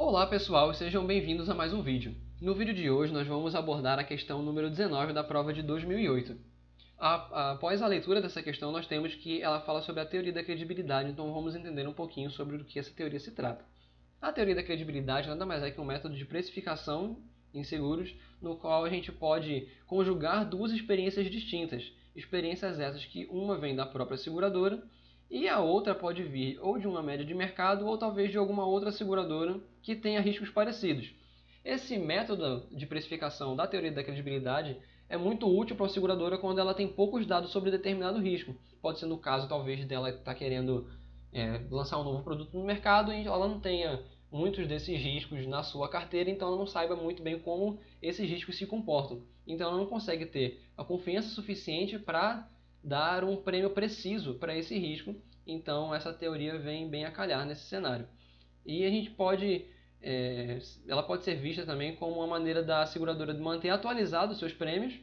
Olá pessoal, sejam bem-vindos a mais um vídeo. No vídeo de hoje nós vamos abordar a questão número 19 da prova de 2008. Após a leitura dessa questão nós temos que ela fala sobre a teoria da credibilidade, então vamos entender um pouquinho sobre o que essa teoria se trata. A teoria da credibilidade nada mais é que um método de precificação em seguros, no qual a gente pode conjugar duas experiências distintas. Experiências essas que uma vem da própria seguradora e a outra pode vir ou de uma média de mercado ou talvez de alguma outra seguradora que tenha riscos parecidos. Esse método de precificação da teoria da credibilidade é muito útil para a seguradora quando ela tem poucos dados sobre determinado risco. Pode ser no caso, talvez, dela estar querendo lançar um novo produto no mercado e ela não tenha muitos desses riscos na sua carteira, então ela não saiba muito bem como esses riscos se comportam. Então ela não consegue ter a confiança suficiente para dar um prêmio preciso para esse risco. Então essa teoria vem bem a calhar nesse cenário. E a gente pode, ela pode ser vista também como uma maneira da seguradora de manter atualizados seus prêmios,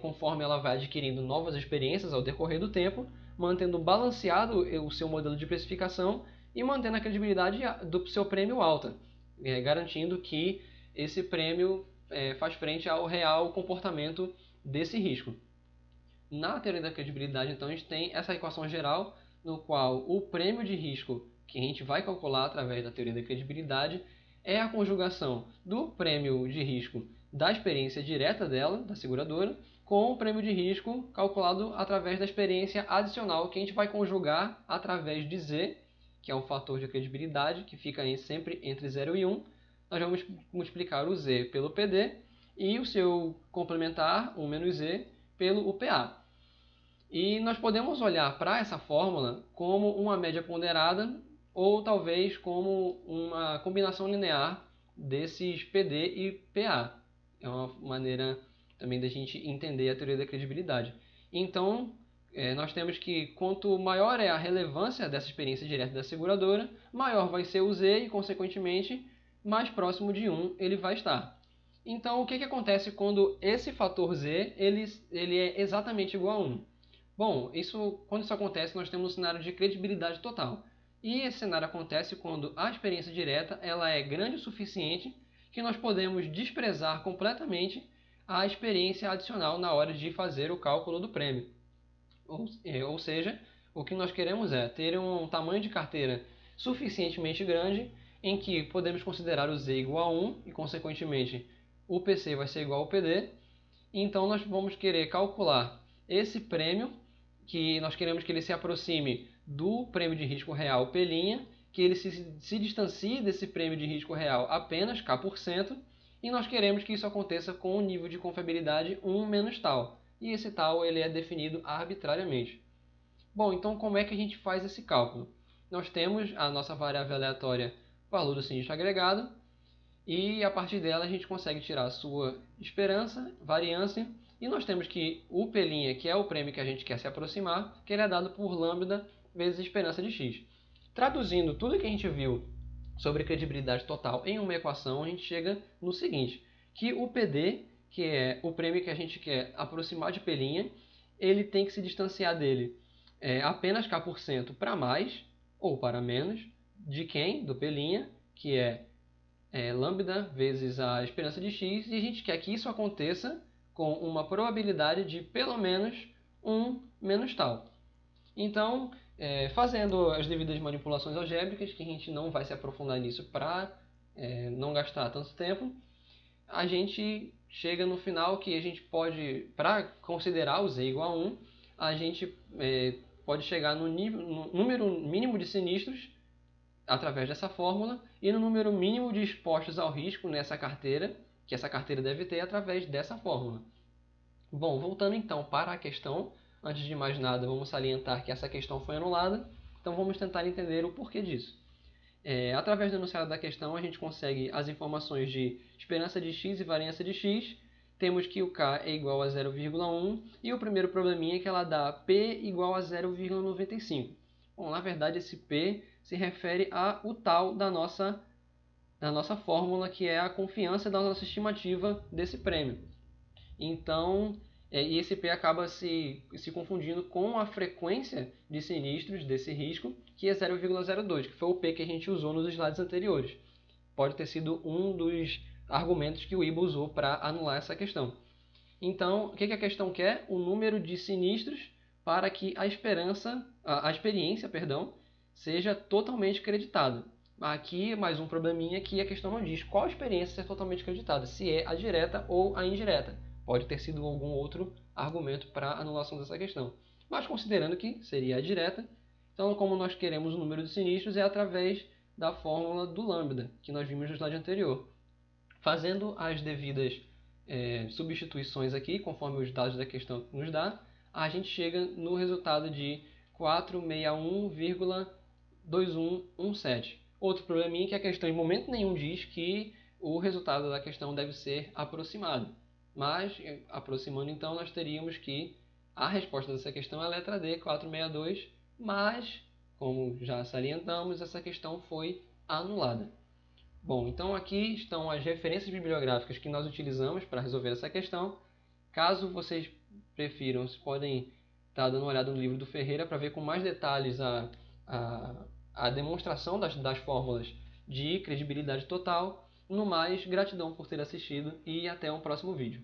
conforme ela vai adquirindo novas experiências ao decorrer do tempo, mantendo balanceado o seu modelo de precificação e mantendo a credibilidade do seu prêmio alta, garantindo que esse prêmio faz frente ao real comportamento desse risco. Na teoria da credibilidade, então, a gente tem essa equação geral, no qual o prêmio de risco que a gente vai calcular através da teoria da credibilidade é a conjugação do prêmio de risco da experiência direta dela, da seguradora, com o prêmio de risco calculado através da experiência adicional, que a gente vai conjugar através de Z, que é um fator de credibilidade, que fica sempre entre 0 e 1. Nós vamos multiplicar o Z pelo PD e o seu complementar, o menos Z, pelo UPA. E nós podemos olhar para essa fórmula como uma média ponderada ou talvez como uma combinação linear desses PD e PA. É uma maneira também da gente entender a teoria da credibilidade. Então, nós temos que quanto maior é a relevância dessa experiência direta da seguradora, maior vai ser o Z e, consequentemente, mais próximo de 1 ele vai estar. Então, o que acontece quando esse fator Z ele é exatamente igual a 1? Bom, quando isso acontece, nós temos um cenário de credibilidade total. E esse cenário acontece quando a experiência direta ela é grande o suficiente que nós podemos desprezar completamente a experiência adicional na hora de fazer o cálculo do prêmio. Ou seja, o que nós queremos é ter um tamanho de carteira suficientemente grande em que podemos considerar o Z igual a 1 e, consequentemente, o PC vai ser igual ao PD. Então, nós vamos querer calcular esse prêmio, que nós queremos que ele se aproxime do prêmio de risco real P', que ele se distancie desse prêmio de risco real apenas K%, e nós queremos que isso aconteça com o nível de confiabilidade 1 menos tal. E esse tal ele é definido arbitrariamente. Bom, então como é que a gente faz esse cálculo? Nós temos a nossa variável aleatória valor do sinistro agregado, e a partir dela a gente consegue tirar a sua esperança, variância, e nós temos que o P', que é o prêmio que a gente quer se aproximar, que ele é dado por lambda vezes a esperança de x. Traduzindo tudo que a gente viu sobre credibilidade total em uma equação, a gente chega no seguinte, que o PD, que é o prêmio que a gente quer aproximar de P', ele tem que se distanciar dele apenas K% para mais ou para menos de quem? Do P', que é lambda vezes a esperança de x, e a gente quer que isso aconteça com uma probabilidade de pelo menos 1 menos tal. Então, fazendo as devidas manipulações algébricas, que a gente não vai se aprofundar nisso para não gastar tanto tempo, a gente chega no final que a gente pode, para considerar o Z igual a 1, a gente pode chegar no número mínimo de sinistros através dessa fórmula e no número mínimo de expostos ao risco nessa carteira, que essa carteira deve ter através dessa fórmula. Bom, voltando então para a questão, antes de mais nada vamos salientar que essa questão foi anulada, então vamos tentar entender o porquê disso. Através do enunciado da questão a gente consegue as informações de esperança de x e variância de x, temos que o k é igual a 0,1 e o primeiro probleminha é que ela dá p igual a 0,95. Bom, na verdade esse p se refere ao tal da nossa fórmula, que é a confiança da nossa estimativa desse prêmio. Então, e esse P acaba se confundindo com a frequência de sinistros desse risco, que é 0,02, que foi o P que a gente usou nos slides anteriores. pode ter sido um dos argumentos que o IBA usou para anular essa questão. Então, o que a questão quer? O número de sinistros para que a experiência, seja totalmente creditada. Aqui, mais um probleminha que a questão não diz qual experiência ser totalmente creditada, se é a direta ou a indireta. Pode ter sido algum outro argumento para anulação dessa questão. Mas considerando que seria a direta, então como nós queremos o número de sinistros é através da fórmula do lambda, que nós vimos no slide anterior. Fazendo as devidas substituições aqui, conforme os dados da questão nos dá, a gente chega no resultado de 461,2117. Outro probleminha é que a questão em momento nenhum diz que o resultado da questão deve ser aproximado. Mas, aproximando então, nós teríamos que a resposta dessa questão é a letra D, 462, mas, como já salientamos, essa questão foi anulada. Bom, então aqui estão as referências bibliográficas que nós utilizamos para resolver essa questão. Caso vocês prefiram, vocês podem estar dando uma olhada no livro do Ferreira para ver com mais detalhes a demonstração das fórmulas de credibilidade total. No mais, gratidão por ter assistido e até um próximo vídeo.